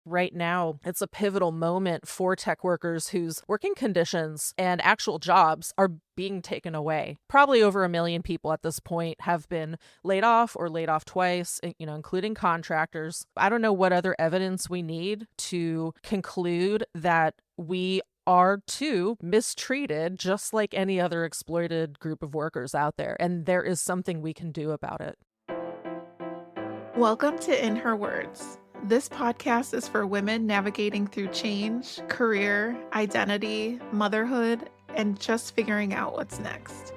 right now it's a pivotal moment for tech workers whose working conditions and actual jobs are being taken away. Probably over 1 million people at this point have been laid off or laid off twice, including contractors. I don't know what other evidence we need to conclude that we are too mistreated just like any other exploited group of workers out there. And there is something we can do about it. Welcome to In Her Words. This podcast is for women navigating through change, career, identity, motherhood, and just figuring out what's next.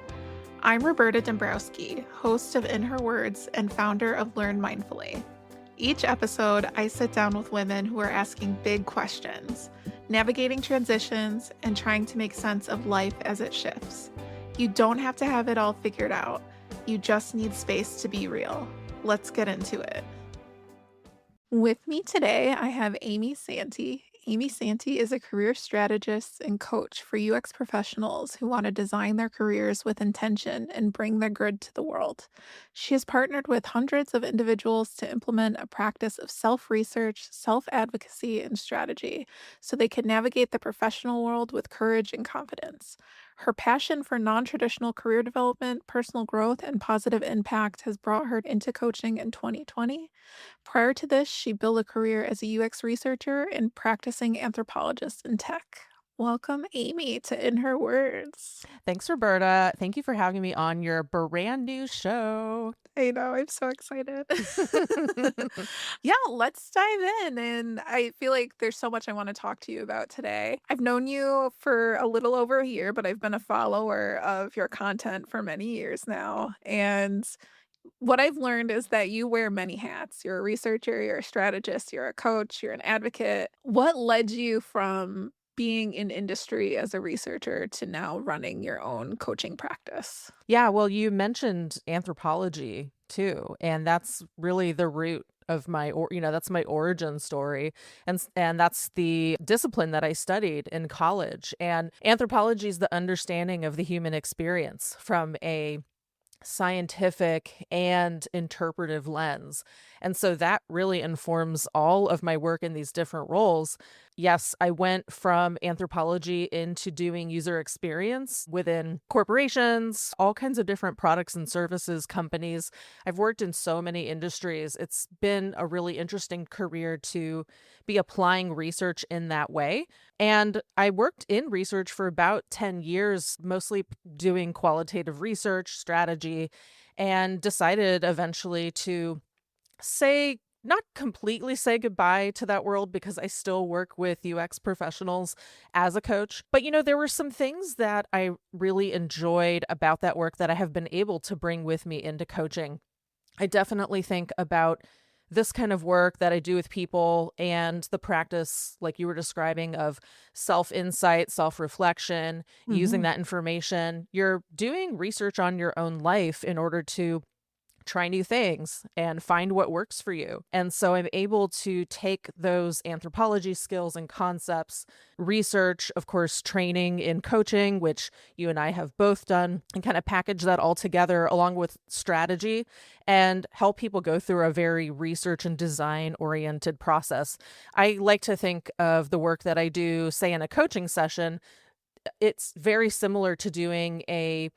I'm Roberta Dombrowski, host of In Her Words and founder of Learn Mindfully. Each episode, I sit down with women who are asking big questions, navigating transitions, and trying to make sense of life as it shifts. You don't have to have it all figured out. You just need space to be real. Let's get into it. With me today, I have Amy Santee. Amy Santee is a career strategist and coach for UX professionals who want to design their careers with intention and bring their good to the world. She has partnered with hundreds of individuals to implement a practice of self-research, self-advocacy, and strategy so they can navigate the professional world with courage and confidence. Her passion for non-traditional career development, personal growth, and positive impact has brought her into coaching in 2020. Prior to this, she built a career as a UX researcher and practicing anthropologist in tech. Welcome, Amy, to In Her Words. Thanks, Roberta. Thank you for having me on your brand new show. I know, I'm so excited. Yeah, let's dive in. And I feel like there's so much I want to talk to you about today. I've known you for a little over a year, but I've been a follower of your content for many years now. And what I've learned is that you wear many hats. You're a researcher, you're a strategist, you're a coach, you're an advocate. What led you from being in industry as a researcher to now running your own coaching practice? Yeah, well, you mentioned anthropology too, and that's really the root of that's my origin story, and that's the discipline that I studied in college. And anthropology is the understanding of the human experience from a scientific and interpretive lens. And so that really informs all of my work in these different roles. Yes, I went from anthropology into doing user experience within corporations, all kinds of different products and services companies. I've worked in so many industries. It's been a really interesting career to be applying research in that way. And I worked in research for about 10 years, mostly doing qualitative research, strategy, and decided eventually to not completely say goodbye to that world because I still work with UX professionals as a coach. But, there were some things that I really enjoyed about that work that I have been able to bring with me into coaching. I definitely think about this kind of work that I do with people and the practice, like you were describing, of self-insight, self-reflection, using that information. You're doing research on your own life in order to try new things and find what works for you. And so I'm able to take those anthropology skills and concepts, research, of course, training in coaching, which you and I have both done, and kind of package that all together along with strategy and help people go through a very research and design oriented process. I like to think of the work that I do, say, in a coaching session. It's very similar to doing a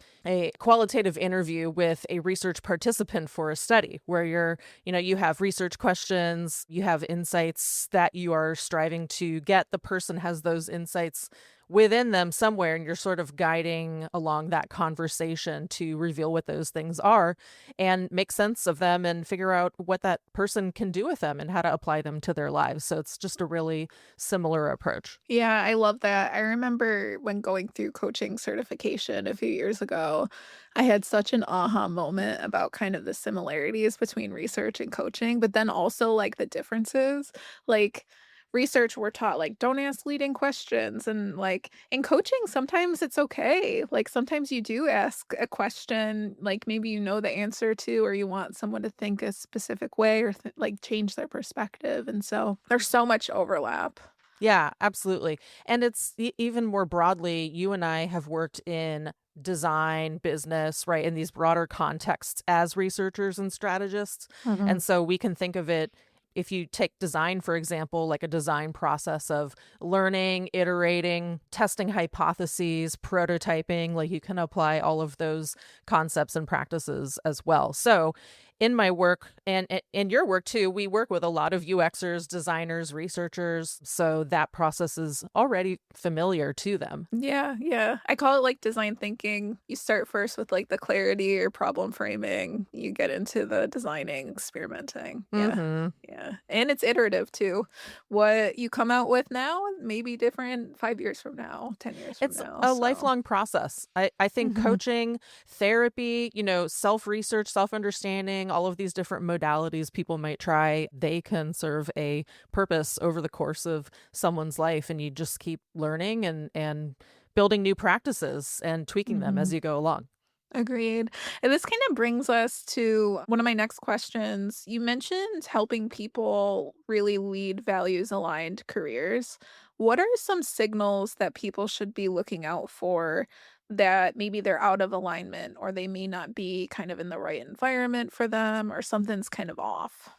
qualitative interview with a research participant for a study where you have research questions, you have insights that you are striving to get. The person has those insights within them somewhere, and you're sort of guiding along that conversation to reveal what those things are and make sense of them and figure out what that person can do with them and how to apply them to their lives. So it's just a really similar approach. Yeah, I love that. I remember when going through coaching certification a few years ago, I had such an aha moment about kind of the similarities between research and coaching, but then also like the differences. Like research, we're taught like don't ask leading questions, and like in coaching sometimes it's okay. Like sometimes you do ask a question like maybe you know the answer to, or you want someone to think a specific way or like change their perspective, and so there's so much overlap. Yeah, absolutely. And it's even more broadly, you and I have worked in design, business, right, in these broader contexts as researchers and strategists. Mhm. And so we can think of it if you take design, for example, like a design process of learning, iterating, testing hypotheses, prototyping, like you can apply all of those concepts and practices as well. So in my work and in your work too, we work with a lot of UXers, designers, researchers. So that process is already familiar to them. Yeah, yeah. I call it like design thinking. You start first with like the clarity or problem framing. You get into the designing, experimenting. Yeah. Mm-hmm. Yeah. And it's iterative too. What you come out with now may be different 5 years from now, 10 years from It's now. a So, lifelong process. I think mhm. coaching, therapy, self-research, self-understanding, all of these different modalities people might try, they can serve a purpose over the course of someone's life. And you just keep learning and building new practices and tweaking them as Mhm. you go along. Agreed. And this kind of brings us to one of my next questions. You mentioned helping people really lead values aligned careers. What are some signals that people should be looking out for that maybe they're out of alignment or they may not be kind of in the right environment for them or something's kind of off?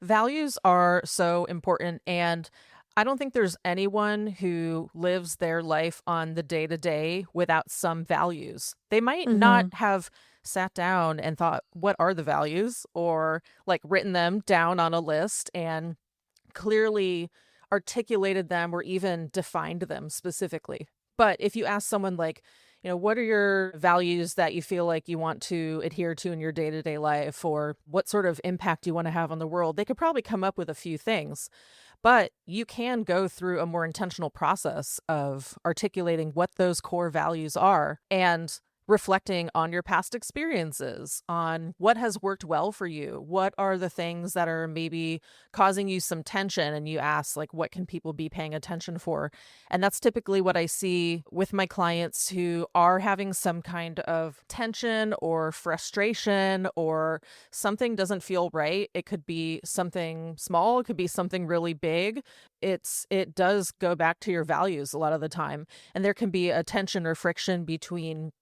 Values are so important. And I don't think there's anyone who lives their life on the day to day without some values. They might not Mhm. have sat down and thought, what are the values? Or like written them down on a list and clearly articulated them or even defined them specifically. But if you ask someone like, what are your values that you feel like you want to adhere to in your day to day life, or what sort of impact you want to have on the world, they could probably come up with a few things. But you can go through a more intentional process of articulating what those core values are and reflecting on your past experiences, on what has worked well for you. What are the things that are maybe causing you some tension? And you ask, like, what can people be paying attention for? And that's typically what I see with my clients who are having some kind of tension or frustration, or something doesn't feel right. It could be something small, it could be something really big. It does go back to your values a lot of the time. And there can be a tension or friction between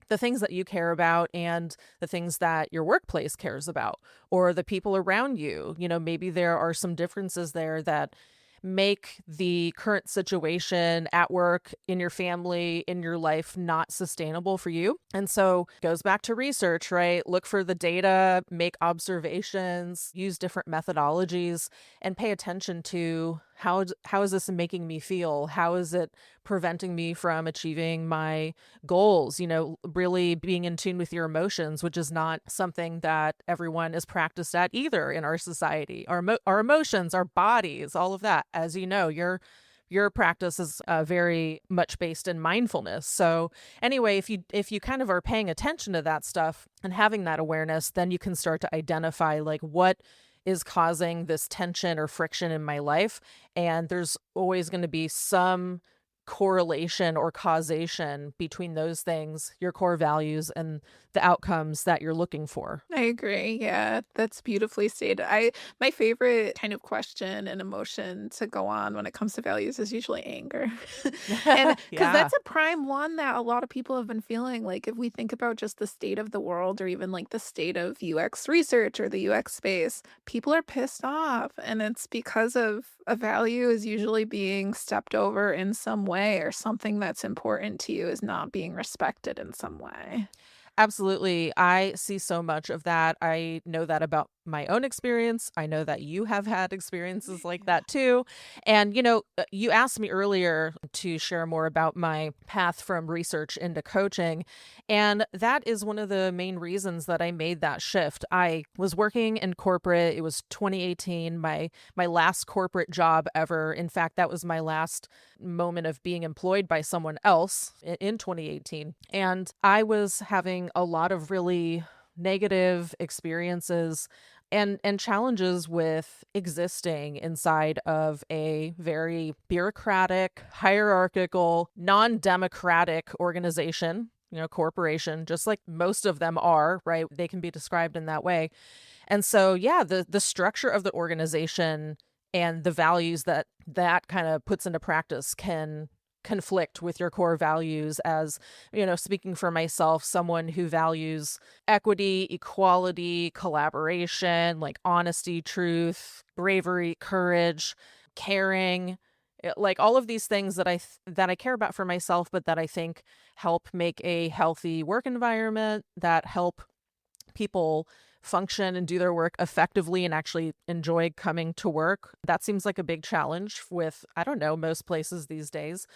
the things that you care about and the things that your workplace cares about, or the people around you. Maybe there are some differences there that make the current situation at work, in your family, in your life not sustainable for you. And so it goes back to research, right? Look for the data, make observations, use different methodologies, and pay attention to how is this making me feel? How is it preventing me from achieving my goals? Really being in tune with your emotions, which is not something that everyone is practiced at either in our society. Our emotions, our bodies, all of that. As you know, your practice is very much based in mindfulness. So anyway, if you kind of are paying attention to that stuff and having that awareness, then you can start to identify like what is causing this tension or friction in my life. And there's always going to be some correlation or causation between those things, your core values, and the outcomes that you're looking for. I agree. Yeah, that's beautifully stated. My favorite kind of question and emotion to go on when it comes to values is usually anger. And because Yeah. that's a prime one that a lot of people have been feeling. Like if we think about just the state of the world or even like the state of UX research or the UX space, people are pissed off. And it's because of a value is usually being stepped over in some way or something that's important to you is not being respected in some way. Absolutely. I see so much of that. I know that about my own experience. I know that you have had experiences like that too. And, you asked me earlier to share more about my path from research into coaching. And that is one of the main reasons that I made that shift. I was working in corporate. It was 2018, my last corporate job ever. In fact, that was my last moment of being employed by someone else in 2018. And I was having a lot of really negative experiences and challenges with existing inside of a very bureaucratic, hierarchical, non-democratic organization, corporation, just like most of them are, right? They can be described in that way. And so, yeah, the structure of the organization and the values that kind of puts into practice can conflict with your core values as, speaking for myself, someone who values equity, equality, collaboration, like honesty, truth, bravery, courage, caring, like all of these things that I care about for myself, but that I think help make a healthy work environment, that help people function and do their work effectively and actually enjoy coming to work. That seems like a big challenge with, I don't know, most places these days.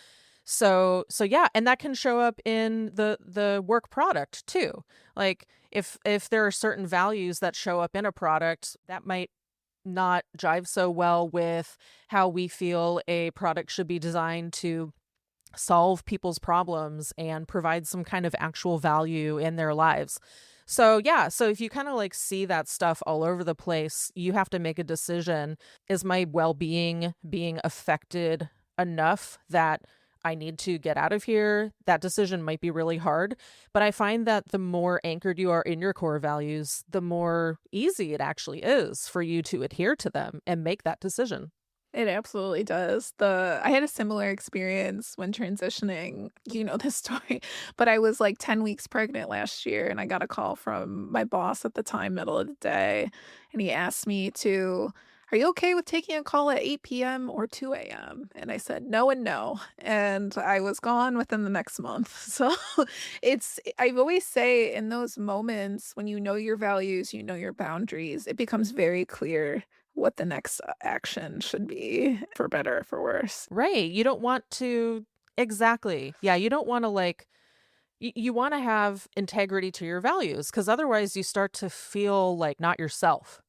So yeah, and that can show up in the work product too. Like if there are certain values that show up in a product, that might not jive so well with how we feel a product should be designed to solve people's problems and provide some kind of actual value in their lives. So yeah, so if you kind of like see that stuff all over the place, you have to make a decision. Is my well-being being affected enough that I need to get out of here? That decision might be really hard, but I find that the more anchored you are in your core values, the more easy it actually is for you to adhere to them and make that decision. It absolutely does. I had a similar experience when transitioning, you know this story, but I was like 10 weeks pregnant last year and I got a call from my boss at the time, middle of the day, and he asked me to, "Are you okay with taking a call at 8 p.m. or 2 a.m.?" And I said no and no. And I was gone within the next month. So I always say in those moments when you know your values, you know your boundaries, it becomes very clear what the next action should be, for better or for worse. Right. You don't want to, exactly. Yeah, you don't want to like, you want to have integrity to your values because otherwise you start to feel like not yourself.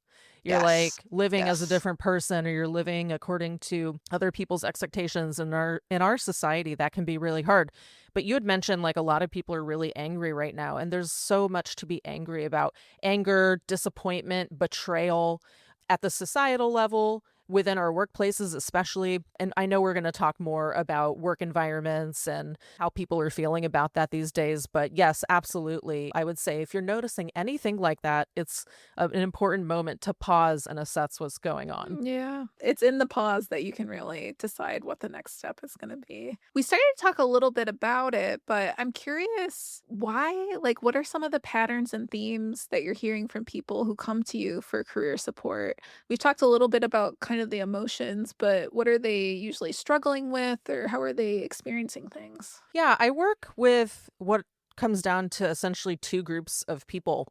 You're Yes. like living as a Yes. different person, or you're living according to other people's expectations. In our society, that can be really hard. But you had mentioned like a lot of people are really angry right now, and there's so much to be angry about. Anger, disappointment, betrayal at the societal level, within our workplaces especially. And I know we're going to talk more about work environments and how people are feeling about that these days, but yes, absolutely, I would say if you're noticing anything like that, it's an important moment to pause and assess what's going on. Yeah. It's in the pause that you can really decide what the next step is going to be. We started to talk a little bit about it, but I'm curious why, like, what are some of the patterns and themes that you're hearing from people who come to you for career support? We've talked a little bit about kind of the emotions, but what are they usually struggling with or how are they experiencing things? Yeah, I work with what comes down to essentially two groups of people.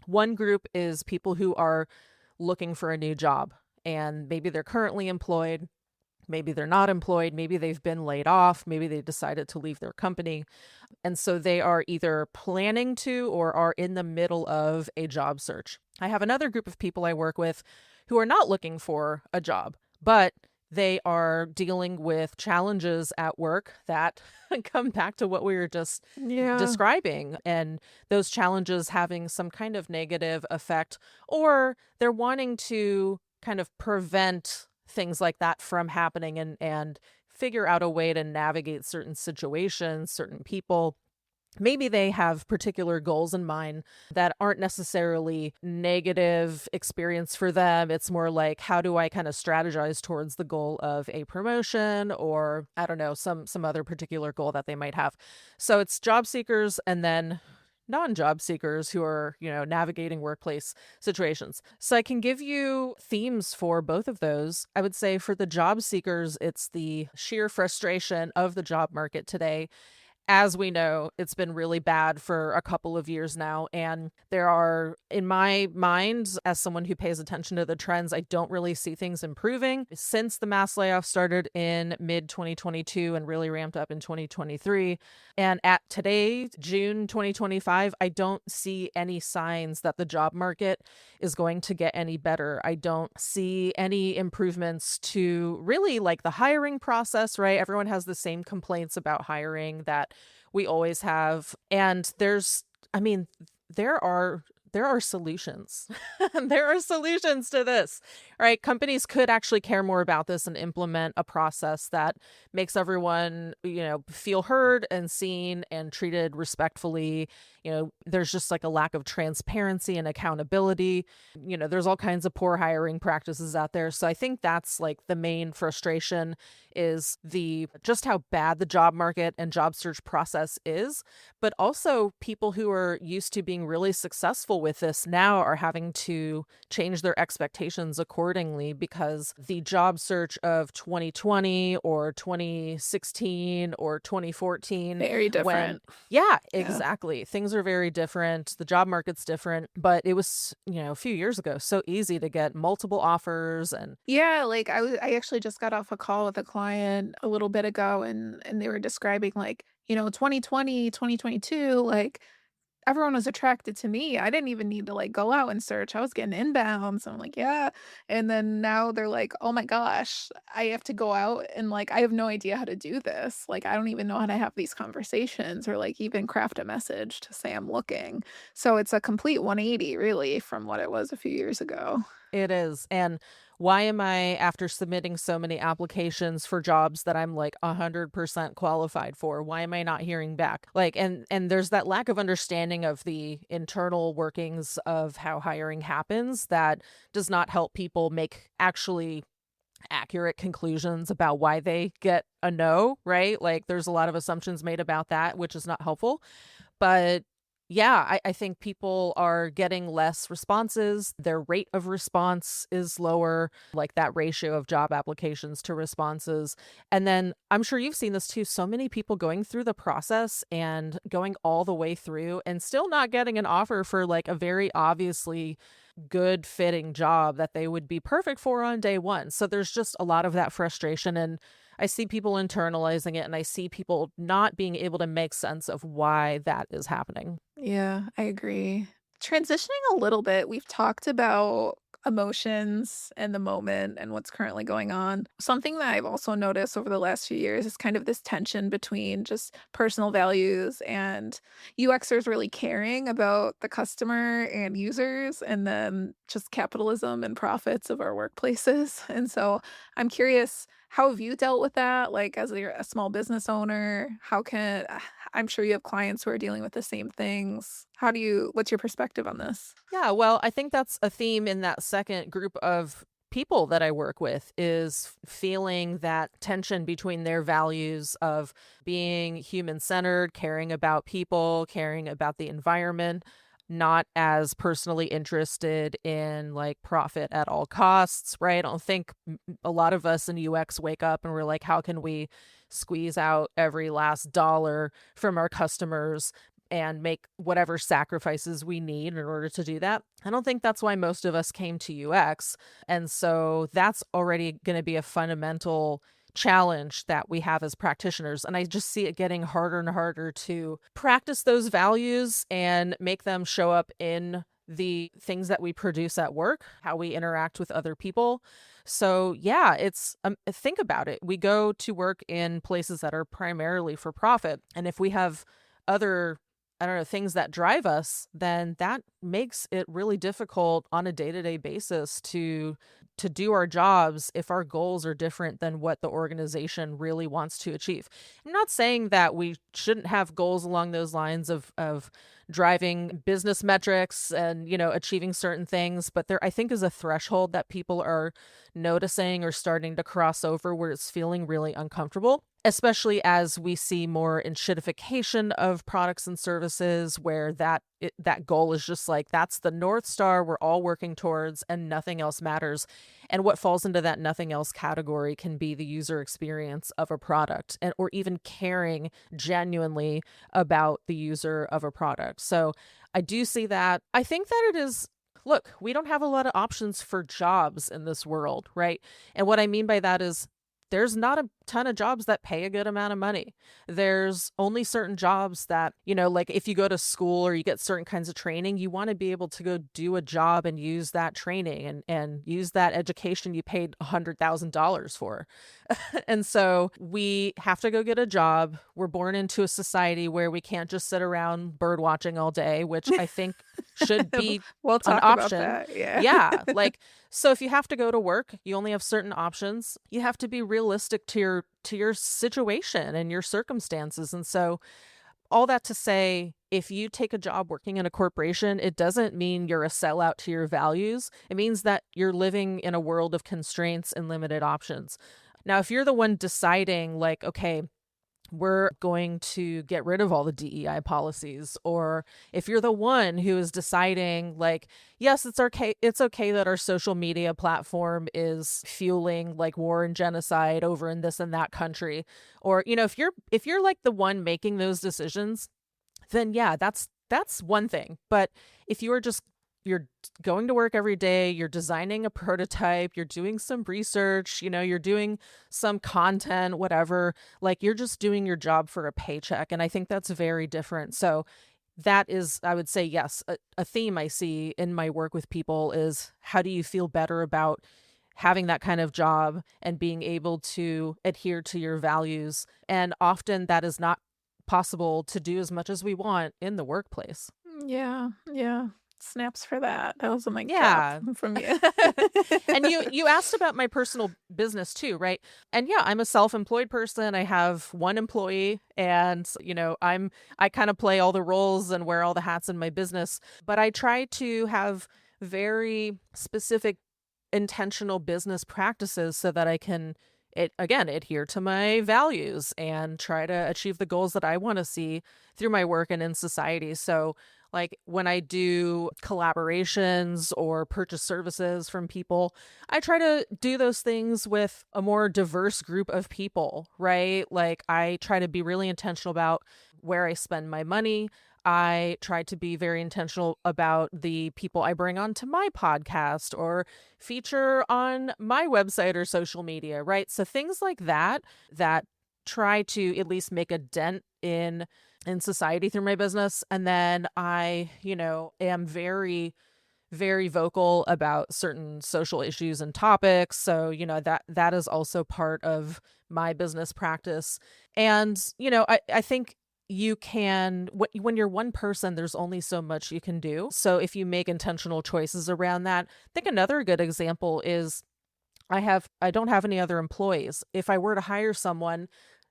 One group is people who are looking for a new job, and maybe they're currently employed, maybe they're not employed, maybe they've been laid off, maybe they decided to leave their company. And so they are either planning to or are in the middle of a job search. I have another group of people I work with who are not looking for a job, but they are dealing with challenges at work that come back to what we were just Yeah. describing, and those challenges having some kind of negative effect, or they're wanting to kind of prevent things like that from happening and figure out a way to navigate certain situations, certain people. Maybe they have particular goals in mind that aren't necessarily negative experience for them. It's more like, how do I kind of strategize towards the goal of a promotion, or I don't know, some other particular goal that they might have. So it's job seekers and then non-job seekers who are, navigating workplace situations. So I can give you themes for both of those. I would say for the job seekers, it's the sheer frustration of the job market today. As we know, it's been really bad for a couple of years now. And there are, in my mind, as someone who pays attention to the trends, I don't really see things improving. Since the mass layoffs started in mid 2022 and really ramped up in 2023. And at today, June 2025, I don't see any signs that the job market is going to get any better. I don't see any improvements to really like the hiring process, right? Everyone has the same complaints about hiring that we always have. And I mean, there are solutions. There are solutions to this, right? Companies could actually care more about this and implement a process that makes everyone, feel heard and seen and treated respectfully. There's just like a lack of transparency and accountability. There's all kinds of poor hiring practices out there. So I think that's like the main frustration is the just how bad the job market and job search process is, but also people who are used to being really successful with this now are having to change their expectations accordingly because the job search of 2020 or 2016 or 2014 Very when different. yeah, Yeah. exactly. Things are very different. The job market's different, but it was, a few years ago, so easy to get multiple offers and Yeah, like I actually just got off a call with a client a little bit ago and they were describing like, 2020, 2022, like everyone was attracted to me. I didn't even need to like go out and search. I was getting inbounds. I'm like, yeah. And then now they're like, oh my gosh, I have to go out and like I have no idea how to do this. Like I don't even know how to have these conversations or like even craft a message to say I'm looking. So it's a complete 180 really from what it was a few years ago. it is. And why am I, after submitting so many applications for jobs that I'm like 100% qualified for, why am I not hearing back? Like, and there's that lack of understanding of the internal workings of how hiring happens that does not help people make actually accurate conclusions about why they get a no, right? Like, there's a lot of assumptions made about that, which is not helpful. But yeah, I think people are getting less responses. Their rate of response is lower, like that ratio of job applications to responses. And then I'm sure you've seen this too. So many people going through the process and going all the way through and still not getting an offer for like a very obviously good fitting job that they would be perfect for on day one. So there's just a lot of that frustration. And I see people internalizing it and I see people not being able to make sense of why that is happening. Yeah, I agree. Transitioning a little bit, we've talked about emotions and the moment and what's currently going on. Something that I've also noticed over the last few years is kind of this tension between just personal values and UXers really caring about the customer and users, and then just capitalism and profits of our workplaces. And so I'm curious, how have you dealt with that? Like, as a small business owner, how can I'm sure you have clients who are dealing with the same things. What's your perspective on this? Yeah, well, I think that's a theme in that second group of people that I work with is feeling that tension between their values of being human-centered, caring about people, caring about the environment, not as personally interested in like profit at all costs, right? I don't think a lot of us in UX wake up and we're like, how can we squeeze out every last dollar from our customers and make whatever sacrifices we need in order to do that? I don't think that's why most of us came to UX. And so that's already going to be a fundamental challenge that we have as practitioners. And I just see it getting harder and harder to practice those values and make them show up in the things that we produce at work, how we interact with other people. So yeah, it's think about it. We go to work in places that are primarily for profit. And if we have other, I don't know, things that drive us, then that makes it really difficult on a day-to-day basis to do our jobs if our goals are different than what the organization really wants to achieve. I'm not saying that we shouldn't have goals along those lines of driving business metrics and, achieving certain things, but there I think is a threshold that people are noticing or starting to cross over where it's feeling really uncomfortable, especially as we see more enshittification of products and services where that goal is just like, that's the North Star we're all working towards and nothing else matters. And what falls into that nothing else category can be the user experience of a product and or even caring genuinely about the user of a product. So I do see that. I think that it is, look, we don't have a lot of options for jobs in this world, right? And what I mean by that is there's not a ton of jobs that pay a good amount of money. There's only certain jobs that, you know, like if you go to school or you get certain kinds of training, you want to be able to go do a job and use that training and use that education you paid $100,000 for. And so we have to go get a job. We're born into a society where we can't just sit around bird watching all day, which I think should be We'll an talk about option. that. Yeah. Yeah, like, so if you have to go to work, you only have certain options. You have to be realistic to your situation and your circumstances. And so all that to say, if you take a job working in a corporation, it doesn't mean you're a sellout to your values. It means that you're living in a world of constraints and limited options. Now, if you're the one deciding, like, okay, we're going to get rid of all the DEI policies, or if you're the one who is deciding, like, yes, it's okay that our social media platform is fueling like war and genocide over in this and that country, or, you know, if you're like the one making those decisions, then yeah, that's one thing. But if you're going to work every day, you're designing a prototype, you're doing some research, you know, you're doing some content, whatever, like you're just doing your job for a paycheck. And I think that's very different. So that is, I would say, yes, a theme I see in my work with people is, how do you feel better about having that kind of job and being able to adhere to your values? And often that is not possible to do as much as we want in the workplace. Yeah. Yeah. Snaps for that. That was a mic Yeah. drop from you. And you asked about my personal business too, right? And yeah, I'm a self-employed person. I have one employee, and you know, I kind of play all the roles and wear all the hats in my business, but I try to have very specific intentional business practices so that I can adhere to my values and try to achieve the goals that I want to see through my work and in society. So like when I do collaborations or purchase services from people, I try to do those things with a more diverse group of people, right? Like I try to be really intentional about where I spend my money. I try to be very intentional about the people I bring onto my podcast or feature on my website or social media, right? So things like that try to at least make a dent in society through my business. And then I, you know, am very, very vocal about certain social issues and topics. So, you know, that is also part of my business practice. And, you know, I think you can, when you're one person, there's only so much you can do. So if you make intentional choices around that, I think another good example is I don't have any other employees. If I were to hire someone,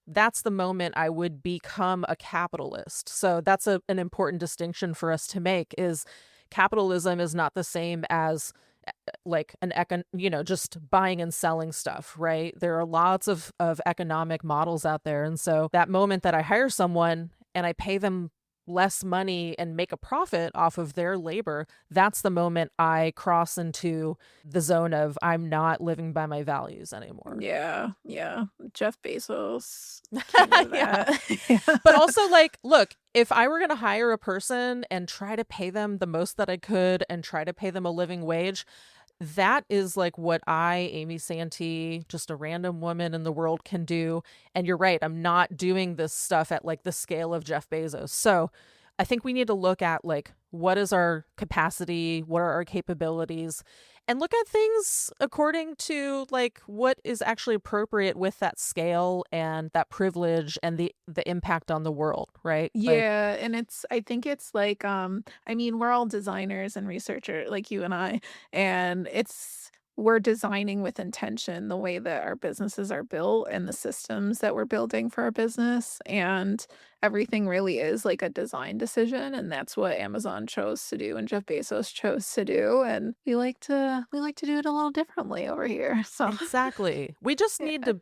that's the moment I would become a capitalist. So that's an important distinction for us to make, is capitalism is not the same as like just buying and selling stuff, right? There are lots of economic models out there. And so that moment that I hire someone and I pay them less money and make a profit off of their labor, that's the moment I cross into the zone of I'm not living by my values anymore. Yeah. Jeff Bezos. King of Yeah. that. But also, like, look, if I were going to hire a person and try to pay them the most that I could and try to pay them a living wage, that is like what Amy Santee, just a random woman in the world, can do. And you're right, I'm not doing this stuff at like the scale of Jeff Bezos. So I think we need to look at like, what is our capacity? What are our capabilities? And look at things according to like what is actually appropriate with that scale and that privilege and the impact on the world, right? Yeah, and I think it's like, I mean, we're all designers and researcher like you and I, and we're designing with intention the way that our businesses are built and the systems that we're building for our business, and everything really is like a design decision, and that's what Amazon chose to do and Jeff Bezos chose to do, and we like to do it a little differently over here. So Exactly. We just need yeah.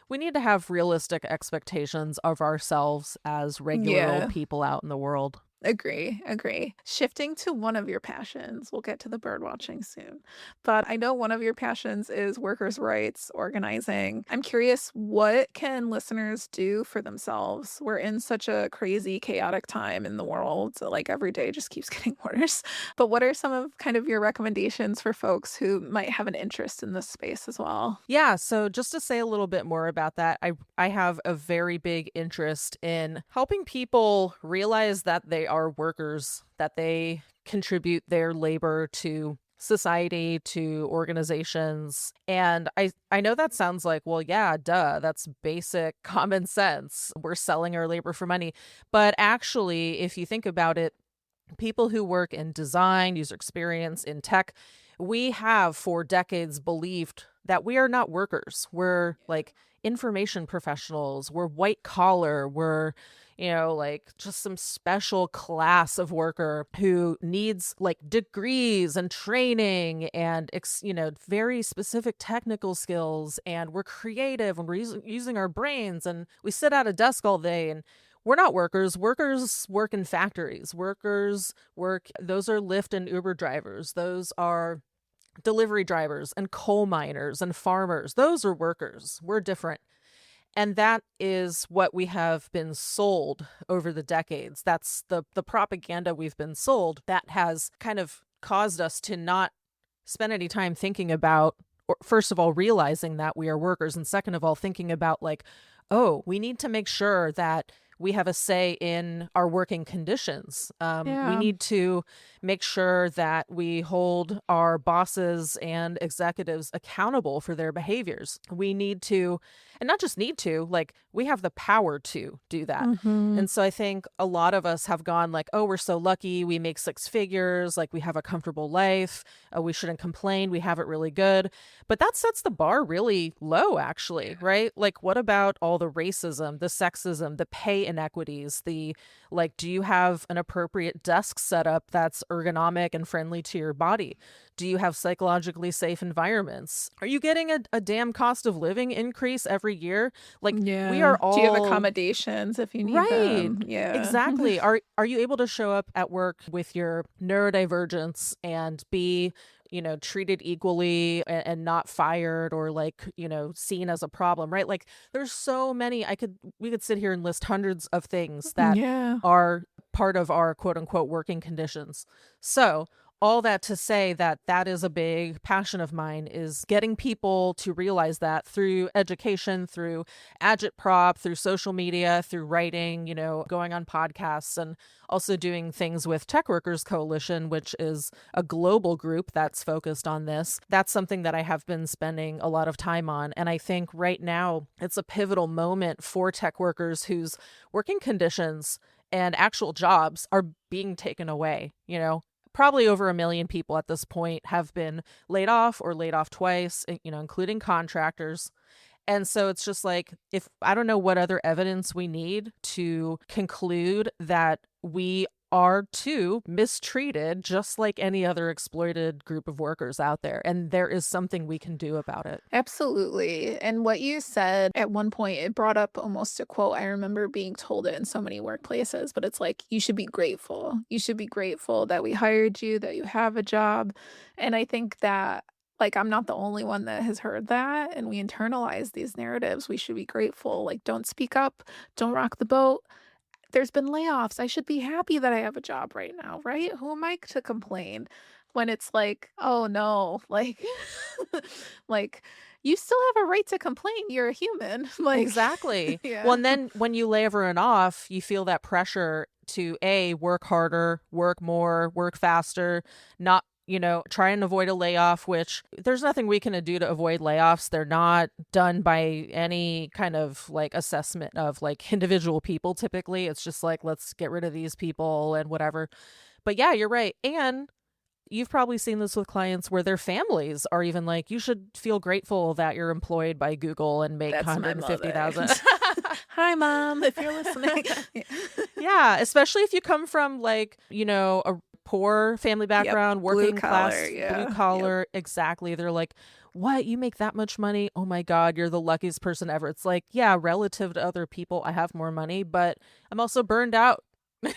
we need to have realistic expectations of ourselves as regular old Yeah. people out in the world. Agree. Shifting to one of your passions, we'll get to the bird watching soon. But I know one of your passions is workers' rights, organizing. I'm curious, what can listeners do for themselves? We're in such a crazy, chaotic time in the world. So like every day just keeps getting worse. But what are some of kind of your recommendations for folks who might have an interest in this space as well? Yeah, so just to say a little bit more about that, I have a very big interest in helping people realize that they are workers, that they contribute their labor to society, to organizations. And I know that sounds like, well, yeah, duh, that's basic common sense. We're selling our labor for money. But actually, if you think about it, people who work in design, user experience, in tech, we have for decades believed that we are not workers. We're like information professionals, we're white collar, we're, like just some special class of worker who needs like degrees and training and, very specific technical skills. And we're creative and we're using our brains and we sit at a desk all day and we're not workers. Workers work in factories. Those are Lyft and Uber drivers. Those are delivery drivers and coal miners and farmers. Those are workers. We're different. And that is what we have been sold over the decades. That's the propaganda we've been sold that has kind of caused us to not spend any time thinking about, or first of all, realizing that we are workers. And second of all, thinking about like, oh, we need to make sure that we have a say in our working conditions. We Yeah. need to make sure that we hold our bosses and executives accountable for their behaviors. We need to, and not just need to, like we have the power to do that. Mm-hmm. And so I think a lot of us have gone like, oh, we're so lucky. We make six figures. Like we have a comfortable life. We shouldn't complain. We have it really good. But that sets the bar really low, actually, right? Like, what about all the racism, the sexism, the pay inequities, do you have an appropriate desk setup that's ergonomic and friendly to your body? Do you have psychologically safe environments? Are you getting a damn cost of living increase every year? Like, we Yeah. are Do you have all accommodations if you need right. them? Yeah. Exactly. Are you able to show up at work with your neurodivergence and be, treated equally and not fired or like, seen as a problem, right? Like there's so many we could sit here and list hundreds of things that Yeah. are part of our quote unquote working conditions. So all that to say that that is a big passion of mine, is getting people to realize that through education, through agitprop, through social media, through writing, going on podcasts, and also doing things with Tech Workers Coalition, which is a global group that's focused on this. That's something that I have been spending a lot of time on. And I think right now it's a pivotal moment for tech workers whose working conditions and actual jobs are being taken away. Probably over 1 million people at this point have been laid off or laid off twice, including contractors. And so it's just like, if I don't know what other evidence we need to conclude that we are too mistreated, just like any other exploited group of workers out there. And there is something we can do about it. Absolutely. And what you said at one point, it brought up almost a quote. I remember being told it in so many workplaces, but it's like, you should be grateful. You should be grateful that we hired you, that you have a job. And I think that, like, I'm not the only one that has heard that. And we internalize these narratives. We should be grateful. Like, don't speak up, don't rock the boat. There's been layoffs. I should be happy that I have a job right now, right? Who am I to complain when it's like, oh no, like, like you still have a right to complain. You're a human. Like, Exactly. Well, yeah, and then when you lay everyone off, you feel that pressure to work harder, work more, work faster, not, try and avoid a layoff, which there's nothing we can do to avoid layoffs. They're not done by any kind of like assessment of like individual people. Typically, it's just like, let's get rid of these people and whatever. But yeah, you're right. And you've probably seen this with clients where their families are even like, you should feel grateful that you're employed by Google and make that's my mother. 150,000. Hi, mom, if you're listening. Yeah, especially if you come from like, a poor family background, Blue working collar, class, yeah. blue collar. Exactly. They're like, what? You make that much money? Oh my God, you're the luckiest person ever. It's like, yeah, relative to other people, I have more money, but I'm also burned out. I'm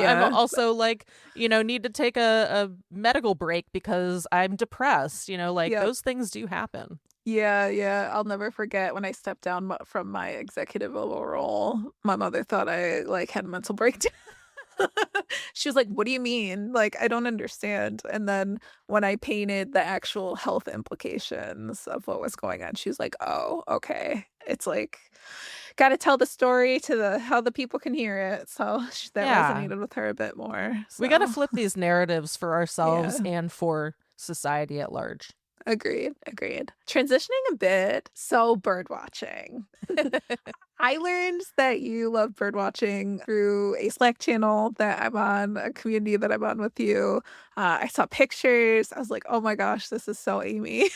Yeah. also like, need to take a medical break because I'm depressed, like Yep. those things do happen. Yeah, yeah. I'll never forget when I stepped down from my executive level role. My mother thought I like had a mental breakdown. She was like, "What do you mean? Like, I don't understand." And then when I painted the actual health implications of what was going on, she was like, "Oh, okay." It's like, got to tell the story to the how the people can hear it. So that Yeah. resonated with her a bit more. We got to So, flip these narratives for ourselves yeah. and for society at large. Agreed, agreed. Transitioning a bit, so bird watching. I learned that you love bird watching through a Slack channel that I'm on, a community that I'm on with you. I saw pictures. I was like, oh my gosh, this is so Amy.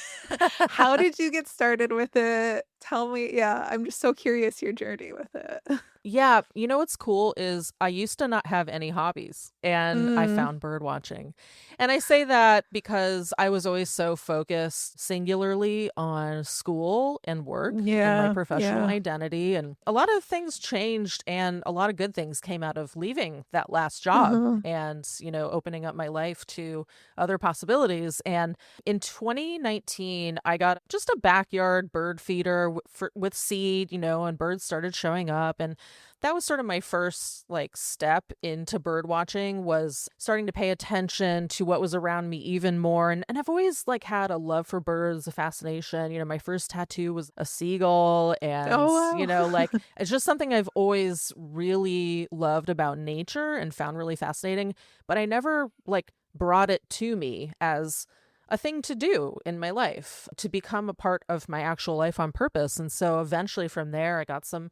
How did you get started with it? Tell me. Yeah, I'm just so curious your journey with it. Yeah, what's cool is I used to not have any hobbies and I Mm, found bird watching. And I say that because I was always so focused singularly on school and work and my yeah, professional yeah. identity. And a lot of things changed and a lot of good things came out of leaving that last job Uh-huh. and, opening up my life to other possibilities. And in 2019, I got just a backyard bird feeder with seed, and birds started showing up. And that was sort of my first like step into bird watching, was starting to pay attention to what was around me even more. And I've always like had a love for birds, a fascination. My first tattoo was a seagull, and Oh, like wow. it's just something I've always really loved about nature and found really fascinating, but I never like brought it to me as a thing to do in my life, to become a part of my actual life on purpose. And so eventually from there, I got some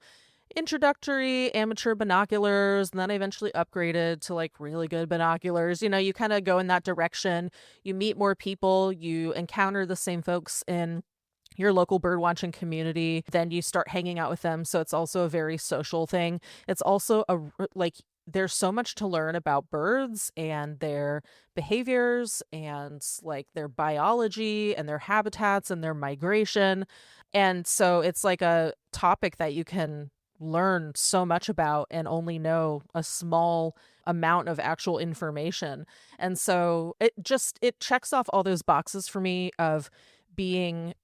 introductory amateur binoculars, and then I eventually upgraded to like really good binoculars. You kind of go in that direction. You meet more people, you encounter the same folks in your local bird watching community, then you start hanging out with them. So it's also a very social thing. It's also like there's so much to learn about birds and their behaviors and like their biology and their habitats and their migration. And so it's like a topic that you can learn so much about and only know a small amount of actual information. And so it checks off all those boxes for me of being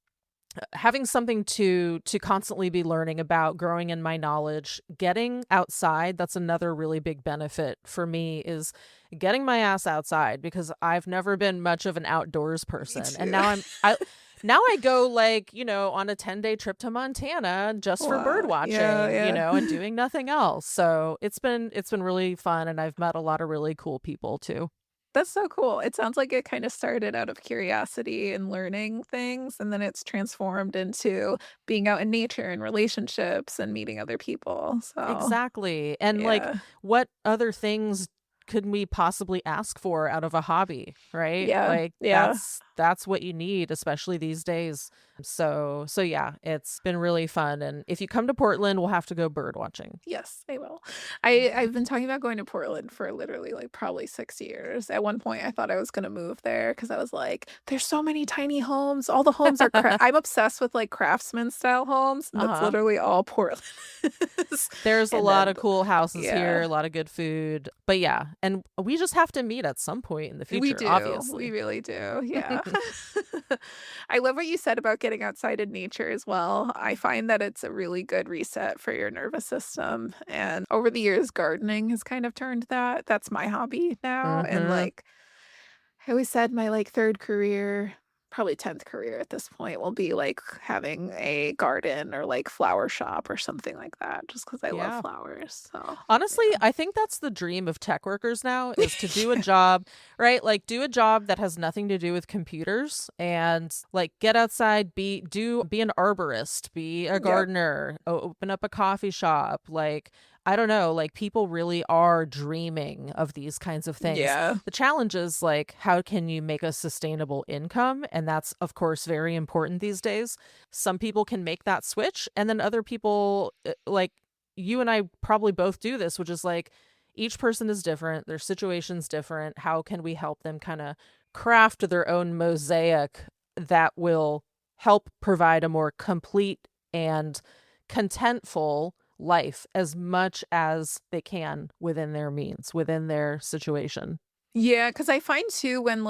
having something to constantly be learning about, growing in my knowledge, getting outside. That's another really big benefit for me, is getting my ass outside, because I've never been much of an outdoors Me person. And too. now I go like, on a 10-day trip to Montana just for bird Wow. Yeah, watching, yeah. and doing nothing else. So it's been really fun, and I've met a lot of really cool people too. That's so cool. It sounds like it kind of started out of curiosity and learning things, and then it's transformed into being out in nature and relationships and meeting other people. So, Exactly. And like, yeah. what other things could we possibly ask for out of a hobby, right? Yeah. Like Yeah. that's what you need, especially these days. So yeah, it's been really fun. And if you come to Portland, we'll have to go bird watching. Yes, I will. I've been talking about going to Portland for literally like probably 6 years. At one point I thought I was going to move there because I was like, there's so many tiny homes. All the homes are I'm obsessed with like craftsman style homes, and that's Uh-huh. literally all Portland is. There's a And lot then of cool houses here, yeah. a lot of good food. But yeah, and we just have to meet at some point in the We future, do. We obviously. really do. Yeah. I love what you said about getting outside in nature as well. I find that it's a really good reset for your nervous system. And over the years, gardening has kind of turned that. That's my hobby now. And Mhm. like, I always said my like third career, probably 10th career at this point, will be like having a garden or like flower shop or something like that, just because I love Yeah. flowers. So, Honestly, yeah. I think that's the dream of tech workers now, is to do a job, right? Like do a job that has nothing to do with computers, and like get outside, be an arborist, be a Yep. gardener, open up a coffee shop. Like I don't know, like people really are dreaming of these kinds of things. Yeah. The challenge is like, how can you make a sustainable income? And that's of course very important these days. Some people can make that switch, and then other people like you and I probably both do this, which is like each person is different, their situation's different. How can we help them kind of craft their own mosaic that will help provide a more complete and contentful life as much as they can within their means, within their situation. Yeah, because I find too when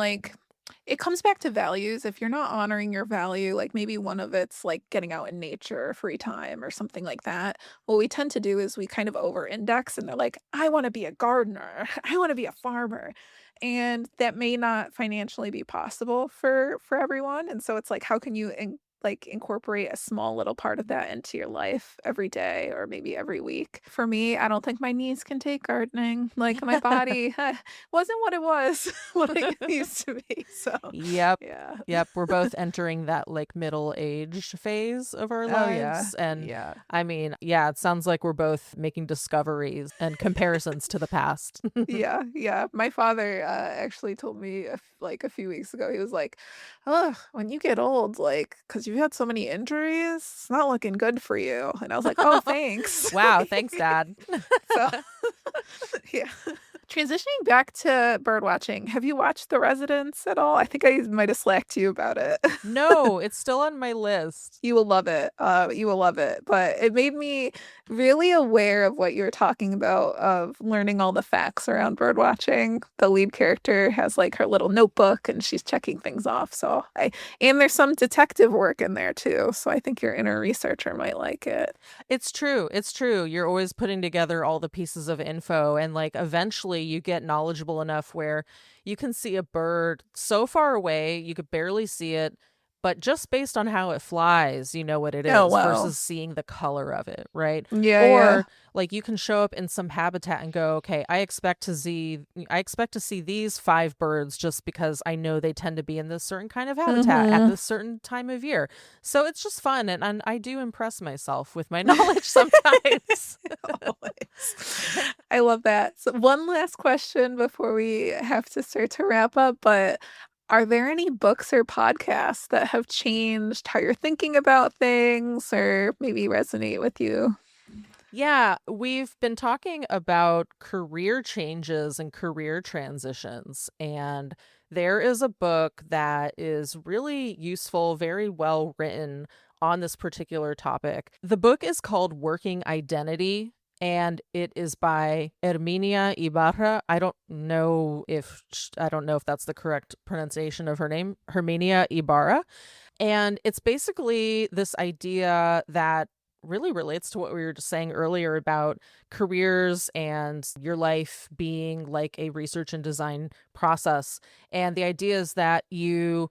it comes back to values. If you're not honoring your value, like maybe one of it's like getting out in nature, free time, or something like that. What we tend to do is we kind of over index and they're like, I want to be a gardener, I want to be a farmer. And that may not financially be possible for everyone. And so it's like, how can you incorporate a small little part of that into your life every day or maybe every week? For me, I don't think my knees can take gardening. Like my body wasn't what it was what it used to be. So Yep. yeah. Yep. We're both entering that like middle age phase of our Oh yeah. lives. And Yeah. I mean, yeah, it sounds like we're both making discoveries and comparisons to the past. Yeah, yeah. My father actually told me a few weeks ago. He was like, "Oh, when you get old, like, because you've had so many injuries, it's not looking good for you." And I was like, "Oh, thanks." Wow. Thanks, Dad. So, yeah. Transitioning back to bird watching, have you watched The Residents at all? I think I might have slacked you about it. No, it's still on my list. You will love it. You will love it. But it made me really aware of what you were talking about of learning all the facts around bird watching. The lead character has like her little notebook and she's checking things off. And there's some detective work in there too. So I think your inner researcher might like it. It's true. It's true. You're always putting together all the pieces of info, and like eventually you get knowledgeable enough where you can see a bird so far away, you could barely see it, but just based on how it flies, you know what it Oh is wow. versus seeing the color of it, right? Yeah, yeah. Or like you can show up in some habitat and go, okay, I expect to see these 5 birds just because I know they tend to be in this certain kind of habitat at Mm-hmm. this certain time of year. So it's just fun, and I do impress myself with my knowledge sometimes. Always. I love that. So one last question before we have to start to wrap up, but are there any books or podcasts that have changed how you're thinking about things or maybe resonate with you? Yeah, we've been talking about career changes and career transitions, and there is a book that is really useful, very well written on this particular topic. The book is called Working Identity, and it is by Herminia Ibarra. I don't know if that's the correct pronunciation of her name, Herminia Ibarra. And it's basically this idea that really relates to what we were just saying earlier about careers and your life being like a research and design process. And the idea is that you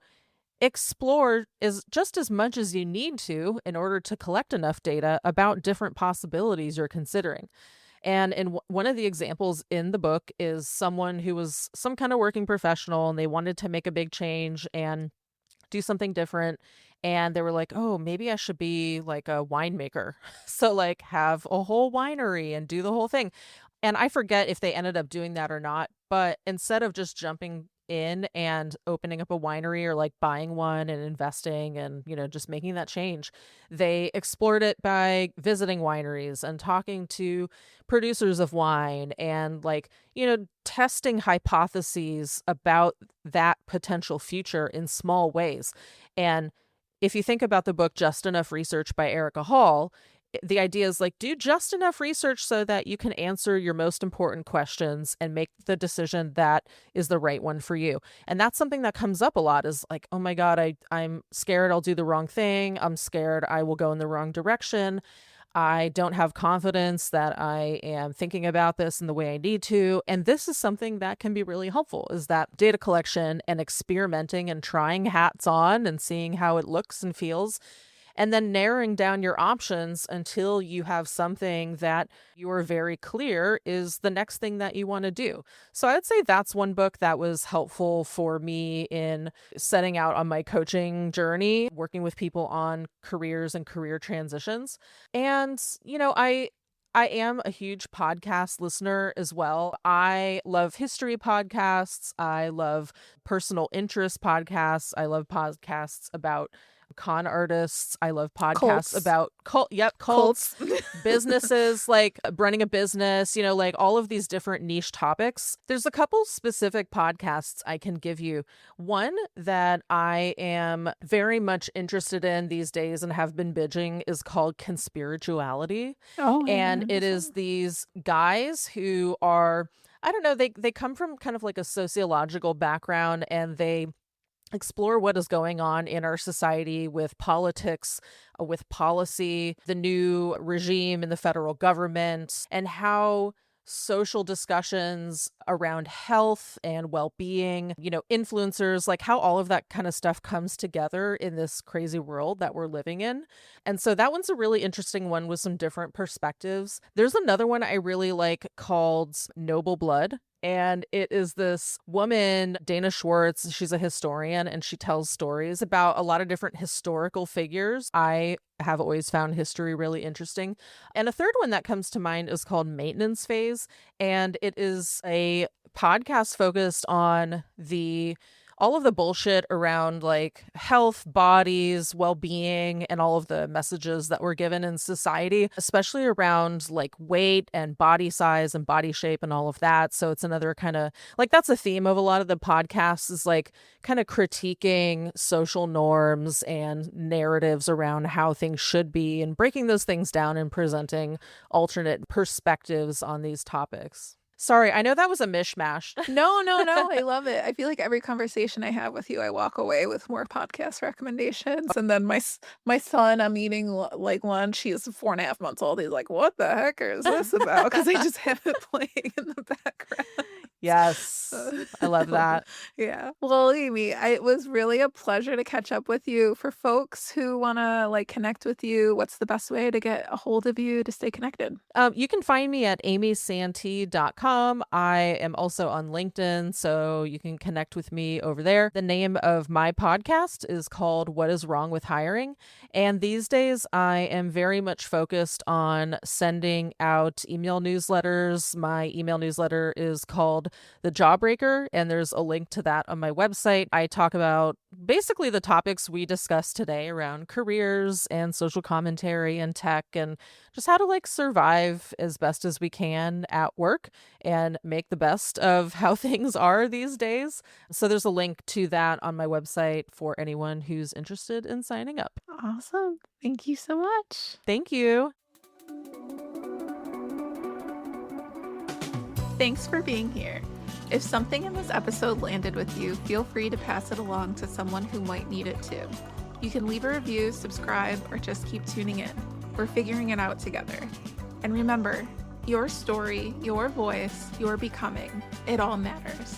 explore is just as much as you need to in order to collect enough data about different possibilities you're considering. And one of the examples in the book is someone who was some kind of working professional and they wanted to make a big change and do something different, and they were like, oh, maybe I should be like a winemaker. So like have a whole winery and do the whole thing. And I forget if they ended up doing that or not, but instead of just jumping in and opening up a winery or like buying one and investing and just making that change, they explored it by visiting wineries and talking to producers of wine and like testing hypotheses about that potential future in small ways. And if you think about the book Just Enough Research by Erica Hall, the idea is like do just enough research so that you can answer your most important questions and make the decision that is the right one for you. And that's something that comes up a lot is like, oh my God, I'm scared I'll do the wrong thing. I'm scared I will go in the wrong direction. I don't have confidence that I am thinking about this in the way I need to. And this is something that can be really helpful is that data collection and experimenting and trying hats on and seeing how it looks and feels, and then narrowing down your options until you have something that you are very clear is the next thing that you want to do. So I'd say that's one book that was helpful for me in setting out on my coaching journey, working with people on careers and career transitions. And, I am a huge podcast listener as well. I love history podcasts. I love personal interest podcasts. I love podcasts about con artists. I love podcasts Cults. about cults, businesses, like running a business, like all of these different niche topics. There's a couple specific podcasts I can give you. One that I am very much interested in these days and have been binging is called Conspirituality. Oh, I haven't And heard it this is one. these guys who are, I don't know, they come from kind of like a sociological background, and they explore what is going on in our society with politics, with policy, the new regime in the federal government, and how social discussions around health and well-being, influencers, like how all of that kind of stuff comes together in this crazy world that we're living in. And so that one's a really interesting one with some different perspectives. There's another one I really like called Noble Blood. And it is this woman, Dana Schwartz. She's a historian, and she tells stories about a lot of different historical figures. I have always found history really interesting. And a third one that comes to mind is called Maintenance Phase. And it is a podcast focused on all of the bullshit around like health, bodies, well-being, and all of the messages that we're given in society, especially around like weight and body size and body shape and all of that. So it's another kind of like, that's a theme of a lot of the podcasts, is like kind of critiquing social norms and narratives around how things should be, and breaking those things down and presenting alternate perspectives on these topics. Sorry, I know that was a mishmash. No. I love it. I feel like every conversation I have with you, I walk away with more podcast recommendations. And then my son, I'm eating like lunch. He's 4.5 months old. He's like, "What the heck is this about?" Because I just have it playing in the background. Yes, I love that. Yeah. Well, Amy, it was really a pleasure to catch up with you. For folks who want to like connect with you, what's the best way to get a hold of you to stay connected? You can find me at amysantee.com. I am also on LinkedIn, so you can connect with me over there. The name of my podcast is called What is Wrong with Hiring? And these days I am very much focused on sending out email newsletters. My email newsletter is called The Jawbreaker, and there's a link to that on my website. I talk about basically the topics we discussed today around careers and social commentary and tech, and just how to like survive as best as we can at work and make the best of how things are these days. So there's a link to that on my website for anyone who's interested in signing up. Awesome. Thank you so much. Thank you. Thanks for being here. If something in this episode landed with you, feel free to pass it along to someone who might need it too. You can leave a review, subscribe, or just keep tuning in. We're figuring it out together. And remember, your story, your voice, your becoming, it all matters.